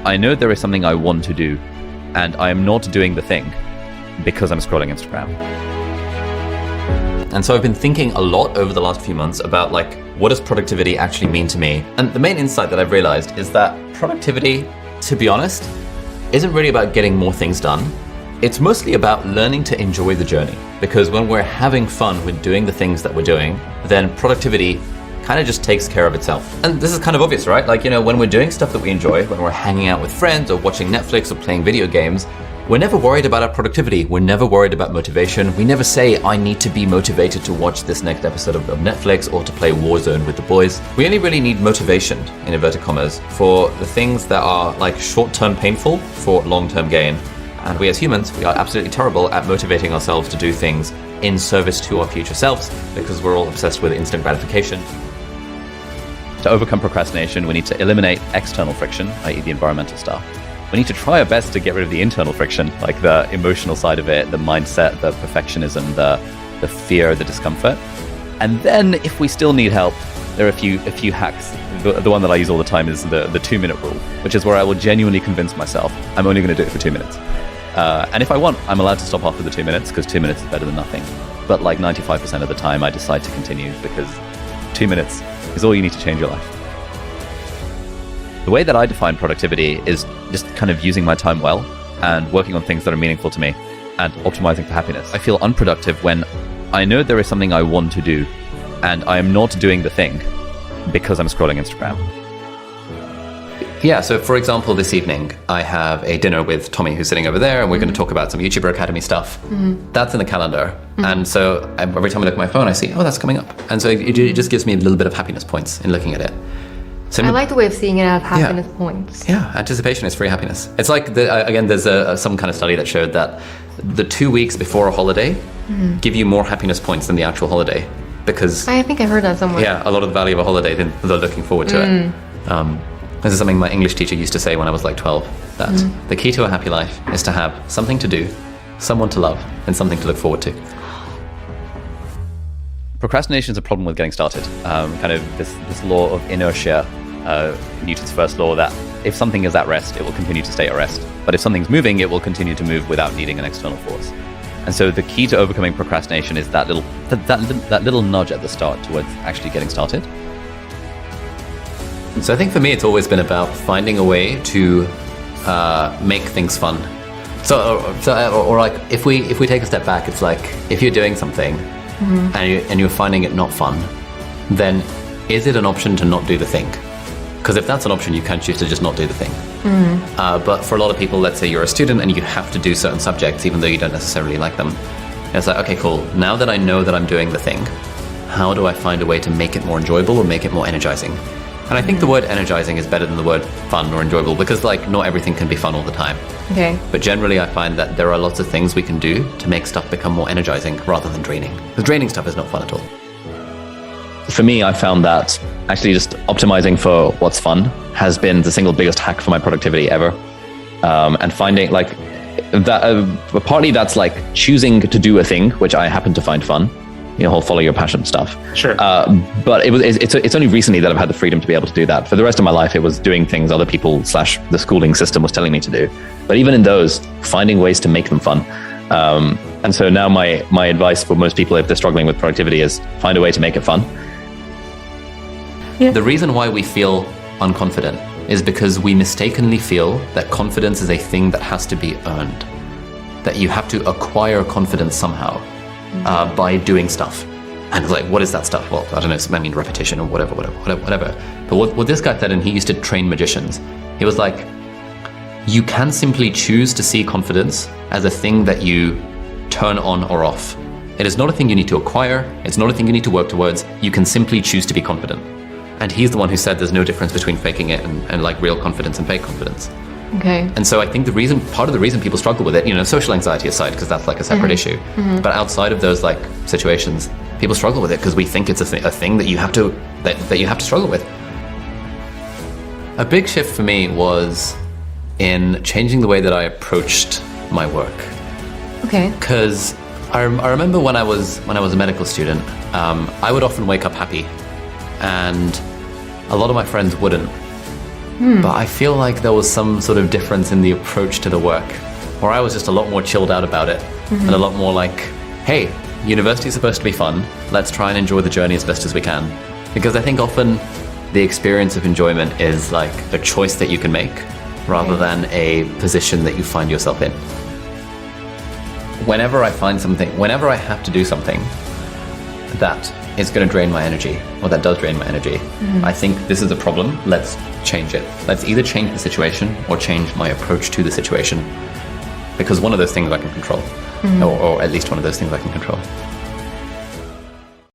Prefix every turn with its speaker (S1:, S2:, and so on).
S1: I know there is something I want to do, and I am not doing the thing because I'm scrolling Instagram. And so I've been thinking a lot over the last few months about like, what does productivity actually mean to me? And the main insight that I've realized is that productivity, to be honest, isn't really about getting more things done. It's mostly about learning to enjoy the journey. Because when we're having fun with doing the things that we're doing, then productivity kind of just takes care of itself. And this is kind of obvious, right? Like, when we're doing stuff that we enjoy, when we're hanging out with friends or watching Netflix or playing video games, we're never worried about our productivity. We're never worried about motivation. We never say, I need to be motivated to watch this next episode of Netflix or to play Warzone with the boys. We only really need motivation, in inverted commas, for the things that are like short-term painful for long-term gain. And we as humans, we are absolutely terrible at motivating ourselves to do things in service to our future selves because we're all obsessed with instant gratification. To overcome procrastination, we need to eliminate external friction, i.e. the environmental stuff. We need to try our best to get rid of the internal friction, like the emotional side of it, the mindset, the perfectionism, the fear, the discomfort. And then if we still need help, there are a few hacks. The one that I use all the time is the 2-minute rule, which is where I will genuinely convince myself I'm only going to do it for 2 minutes. And if I want, I'm allowed to stop after the 2 minutes because 2 minutes is better than nothing. But like 95% of the time, I decide to continue because 2 minutes is all you need to change your life. The way that I define productivity is just kind of using my time well and working on things that are meaningful to me and optimizing for happiness. I feel unproductive when I know there is something I want to do and I am not doing the thing because I'm scrolling Instagram. Yeah, so for example, this evening, I have a dinner with Tommy, who's sitting over there, and we're going to talk about some YouTuber Academy stuff. That's in the calendar. And so every time I look at my phone, I see, oh, that's coming up. And so it just gives me a little bit of happiness points in looking at it. So
S2: I like the way of seeing it as happiness points.
S1: Yeah, anticipation is free happiness. It's like, again, there's some kind of study that showed that the 2 weeks before a holiday give you more happiness points than the actual holiday. Because
S2: I think I heard that somewhere.
S1: Yeah, a lot of the value of a holiday, they're looking forward to it. This is something my English teacher used to say when I was like 12, that the key to a happy life is to have something to do, someone to love, and something to look forward to. Procrastination is a problem with getting started. Kind of this law of inertia, Newton's first law, that if something is at rest, it will continue to stay at rest. But if something's moving, it will continue to move without needing an external force. And so the key to overcoming procrastination is that little nudge at the start towards actually getting started. So I think for me, it's always been about finding a way to make things fun. Or like if we take a step back, it's like if you're doing something and you're finding it not fun, then is it an option to not do the thing? Because if that's an option, you can choose to just not do the thing. But for a lot of people, let's say you're a student and you have to do certain subjects even though you don't necessarily like them. And it's like, okay, cool. Now that I know that I'm doing the thing, how do I find a way to make it more enjoyable or make it more energizing? And I think the word energizing is better than the word fun or enjoyable because like not everything can be fun all the time. Okay. But generally I find that there are lots of things we can do to make stuff become more energizing rather than draining. Because draining stuff is not fun at all. For me, I found that actually just optimizing for what's fun has been the single biggest hack for my productivity ever. And finding like that, partly that's like choosing to do a thing, which I happen to find fun. Whole follow your passion stuff. Sure. But it's only recently that I've had the freedom to be able to do that. For the rest of my life, it was doing things other people / the schooling system was telling me to do. But even in those, finding ways to make them fun. And so now my advice for most people if they're struggling with productivity is find a way to make it fun. Yeah. The reason why we feel unconfident is because we mistakenly feel that confidence is a thing that has to be earned. That you have to acquire confidence somehow. By doing stuff. And it's like, what is that stuff? Well, I don't know, I mean repetition or whatever. But what this guy said, and he used to train magicians, he was like, you can simply choose to see confidence as a thing that you turn on or off. It is not a thing you need to acquire, it's not a thing you need to work towards, you can simply choose to be confident. And he's the one who said there's no difference between faking it and like real confidence and fake confidence. Okay. And so I think part of the reason people struggle with it, social anxiety aside, because that's like a separate issue. But outside of those like situations, people struggle with it because we think it's a thing that you have to struggle with. A big shift for me was in changing the way that I approached my work. Okay. Because I remember when I was a medical student, I would often wake up happy, and a lot of my friends wouldn't. But I feel like there was some sort of difference in the approach to the work, where I was just a lot more chilled out about it, and a lot more like, hey, university is supposed to be fun. Let's try and enjoy the journey as best as we can. Because I think often the experience of enjoyment is like a choice that you can make rather than a position that you find yourself in. Whenever I have to do something that is going to drain my energy, or that does drain my energy, I think this is a problem. Let's change it. Let's either change the situation or change my approach to the situation. Because one of those things I can control, or at least one of those things I can control.